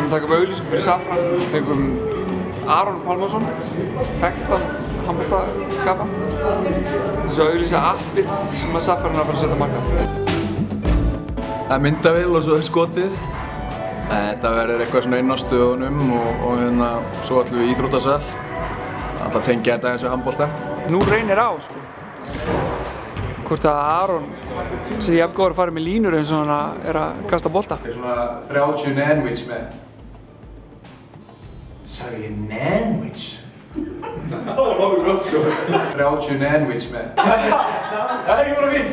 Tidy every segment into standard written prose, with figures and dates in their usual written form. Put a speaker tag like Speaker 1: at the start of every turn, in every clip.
Speaker 1: vorum að taka upp auglýsingu fyrir Safran, fengum Aron Pálmarsson, þekktan handboltagapa, þess að auglýsa appið sem að Safran er að fara að setja á markað.
Speaker 2: Það er myndavél og svo er skotið. Þetta verður eitthvað svona inn á stöðunum og hérna svo ætlum við íþróttasal. Alltaf tengja þetta eins og handbolta.
Speaker 1: Nú reynir á, sko. Hvort að Aron sé jafn góður að fara með línur eins og hann er að kasta bolta.
Speaker 2: Það er svona 30 nanwich með. Sagði ég nanwich? Það var nokkuð gott, sko. 30 nanwich með. Það er ekki bara mín.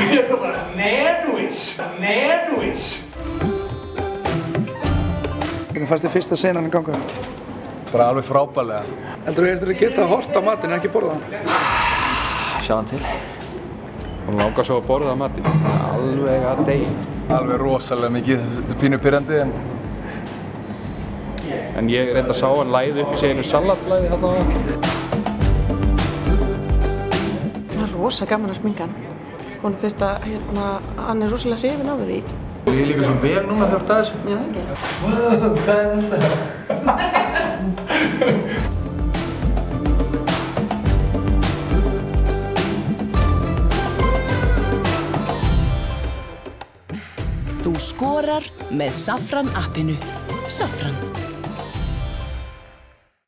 Speaker 2: Ég er bara nanwich. Nanwich.
Speaker 3: Hvernig fannst þér fyrsta senan að ganga?
Speaker 2: Bara alveg frábærlega.
Speaker 3: Heldur þú að geta hort á matinn en ekki borða hann?
Speaker 4: Sjá hann til. Hún langar svo að borða matinn. Alveg að deyja.
Speaker 2: Alveg rosalega mikið. Þetta er pínu pirrandi
Speaker 4: en ég reynda að sá hann læði upp í sig einu salatlæði þarna.
Speaker 5: Það er rosa gaman að sminka hann. Hún finnst að hann er rosalega hrifinn af því.
Speaker 2: Ég er líka svo vel núna þegar þú ert að þessu.
Speaker 5: Já, ekki.
Speaker 2: Wow, hvað er þetta?
Speaker 6: Þú skorar með Safran appinu. Safran.